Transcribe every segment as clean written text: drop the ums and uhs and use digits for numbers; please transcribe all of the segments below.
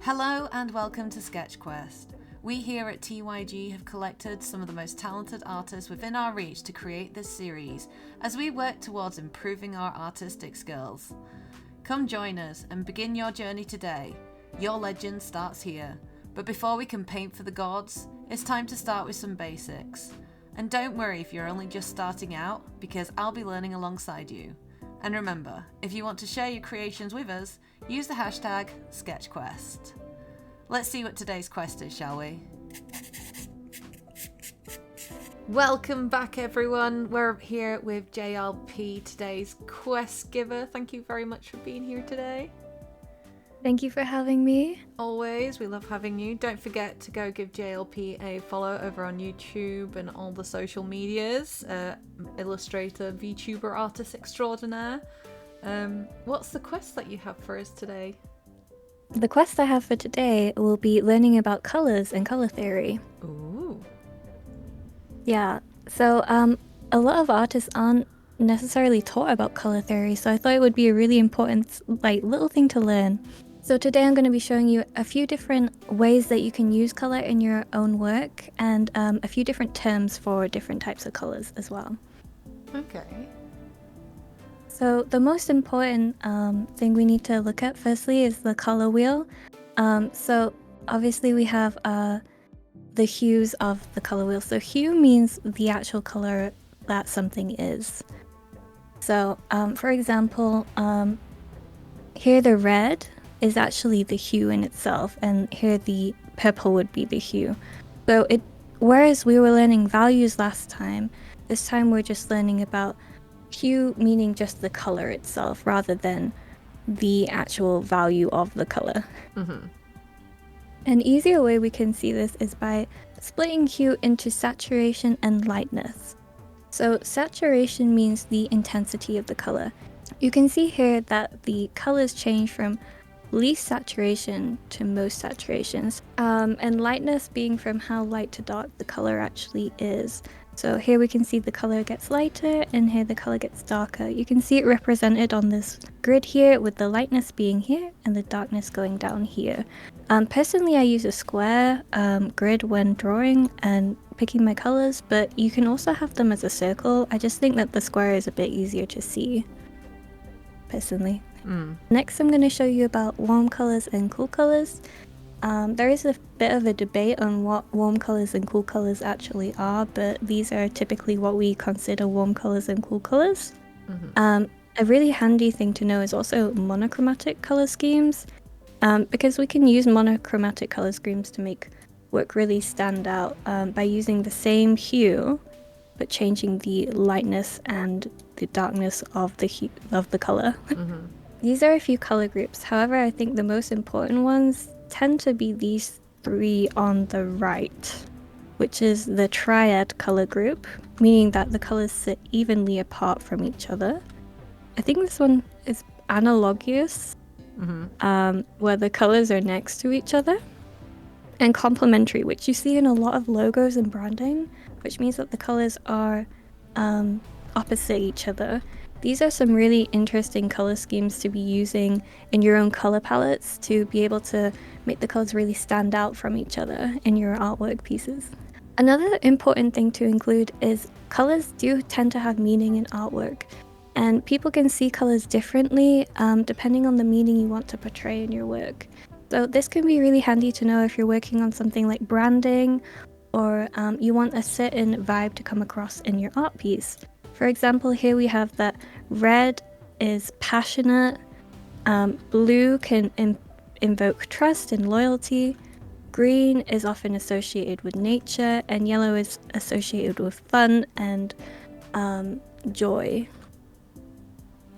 Hello and welcome to SketchQuest. We here at TYG have collected some of the most talented artists within our reach to create this series as we work towards improving our artistic skills. Come join us and begin your journey today. Your legend starts here. But before we can paint for the gods, it's time to start with some basics. And don't worry if you're only just starting out, because I'll be learning alongside you. And remember, if you want to share your creations with us, use the hashtag SketchQuest. Let's see what today's quest is, shall we? Welcome back, everyone. We're here with J.L.P, today's quest giver. Thank you very much for being here today. Thank you for having me. Always, we love having you. Don't forget to go give J.L.P a follow over on YouTube and all the social medias. Illustrator, VTuber, artist extraordinaire. What's the quest that you have for us today? The quest I have for today will be learning about colors and color theory. Ooh. Yeah, so a lot of artists aren't necessarily taught about color theory, so I thought it would be a really important little thing to learn. So today I'm going to be showing you a few different ways that you can use color in your own work and a few different terms for different types of colors as well. Okay. So the most important thing we need to look at firstly is the color wheel. So obviously we have the hues of the color wheel. So hue means the actual color that something is. So for example, here the red is actually the hue in itself, and here the purple would be the hue. So whereas we were learning values last time, this time we're just learning about hue meaning just the color itself rather than the actual value of the color. Mm-hmm. An easier way we can see this is by splitting hue into saturation and lightness. So saturation means the intensity of the color. You can see here that the colors change from least saturation to most saturations, and lightness being from how light to dark the color actually is. So here we can see the color gets lighter and here the color gets darker. You can see it represented on this grid here with the lightness being here and the darkness going down here. Personally, I use a square grid when drawing and picking my colors, but you can also have them as a circle. I just think that the square is a bit easier to see, personally. Next, I'm going to show you about warm colors and cool colors. There is a bit of a debate on what warm colors and cool colors actually are, but these are typically what we consider warm colors and cool colors. Mm-hmm. A really handy thing to know is also monochromatic color schemes, because we can use monochromatic color schemes to make work really stand out by using the same hue, but changing the lightness and the darkness of the color. Mm-hmm. These are a few color groups. However, I think the most important ones tend to be these three on the right, which is the triad color group, meaning that the colors sit evenly apart from each other. I think this one is analogous, where the colors are next to each other. And complementary, which you see in a lot of logos and branding, which means that the colors are opposite each other. These are some really interesting color schemes to be using in your own color palettes to be able to make the colors really stand out from each other in your artwork pieces. Another important thing to include is colors do tend to have meaning in artwork, and people can see colors differently depending on the meaning you want to portray in your work. So this can be really handy to know if you're working on something like branding or you want a certain vibe to come across in your art piece. For example, here we have that red is passionate, blue can invoke trust and loyalty, green is often associated with nature, and yellow is associated with fun and joy.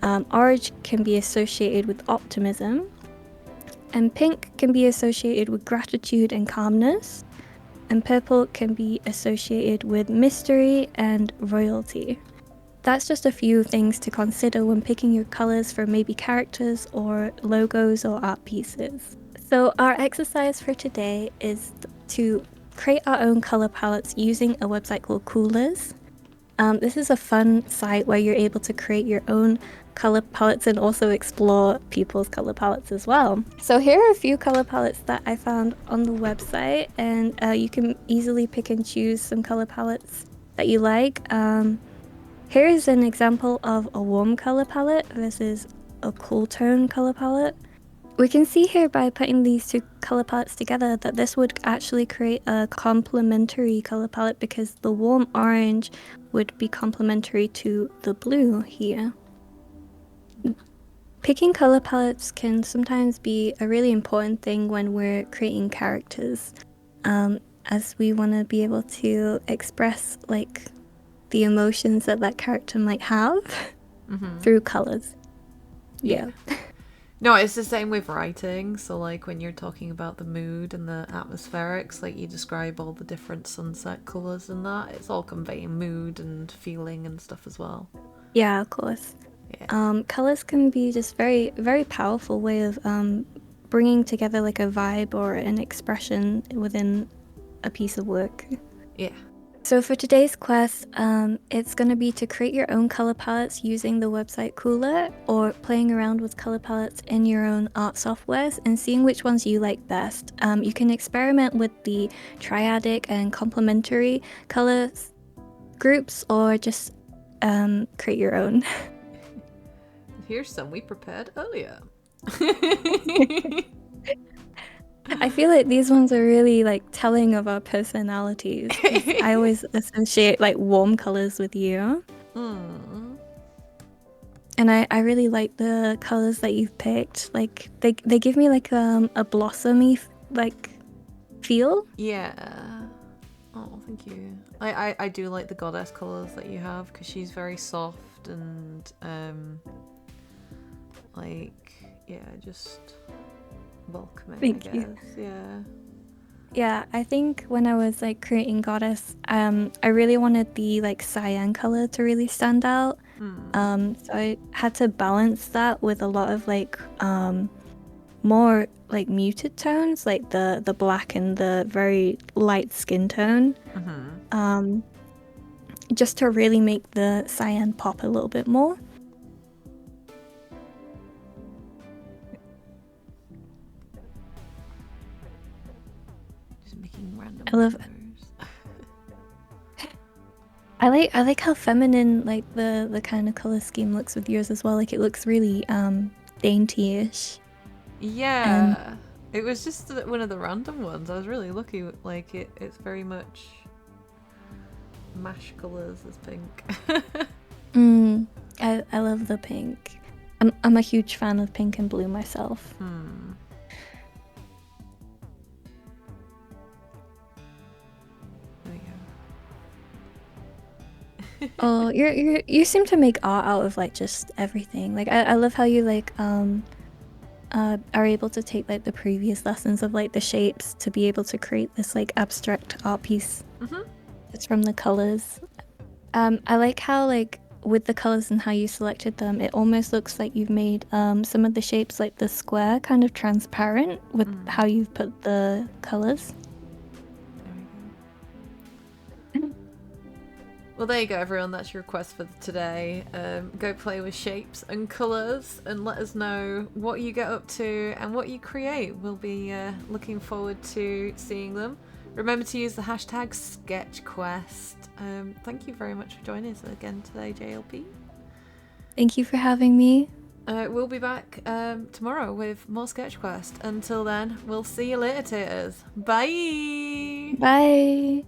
Orange can be associated with optimism, and pink can be associated with gratitude and calmness, and purple can be associated with mystery and royalty. That's just a few things to consider when picking your colors for maybe characters or logos or art pieces. So our exercise for today is to create our own color palettes using a website called Coolers. This is a fun site where you're able to create your own color palettes and also explore people's color palettes as well. So here are a few color palettes that I found on the website, and you can easily pick and choose some color palettes that you like. Here is an example of a warm color palette versus a cool tone color palette. We can see here by putting these two color palettes together that this would actually create a complementary color palette, because the warm orange would be complementary to the blue here. Picking color palettes can sometimes be a really important thing when we're creating characters, as we want to be able to express like the emotions that that character might have through colors. Yeah. No, it's the same with writing. So, like, when you're talking about the mood and the atmospherics, like, you describe all the different sunset colours and that, it's all conveying mood and feeling and stuff as well. Yeah, of course. Yeah. Colors can be just very, very powerful way of bringing together like a vibe or an expression within a piece of work. Yeah. So for today's quest, it's going to be to create your own color palettes using the website Cooler, or playing around with color palettes in your own art softwares and seeing which ones you like best. You can experiment with the triadic and complementary color groups, or just create your own. Here's some we prepared earlier. I feel like these ones are really like telling of our personalities. I always associate like warm colors with you. And I really like the colors that you've picked. Like they give me like a blossomy like feel. Yeah. Oh, thank you. I do like the goddess colors that you have, because she's very soft and like, yeah, just welcoming. Thank I you. guess. Yeah. Yeah, I think when I was like creating goddess, I really wanted the like cyan color to really stand out. So I had to balance that with a lot of like more like muted tones, like the black and the very light skin tone. Just to really make the cyan pop a little bit more. Just making random I love colors. I like how feminine like the kind of color scheme looks with yours as well. Like it looks really dainty-ish. Yeah. It was just one of the random ones. I was really lucky. Like it's very much mash colors as pink. I love the pink. I'm a huge fan of pink and blue myself. There we go. Oh, you seem to make art out of like just everything. Like I love how you like are able to take like the previous lessons of like the shapes to be able to create this like abstract art piece. Just from the colors. I like how like with the colors and how you selected them, it almost looks like you've made some of the shapes like the square kind of transparent with how you've put the colors. Well, there you go, everyone. That's your request for today. Go play with shapes and colours and let us know what you get up to and what you create. We'll be looking forward to seeing them. Remember to use the hashtag SketchQuest. Thank you very much for joining us again today, JLP. Thank you for having me. We'll be back tomorrow with more SketchQuest. Until then, we'll see you later, taters. Bye! Bye!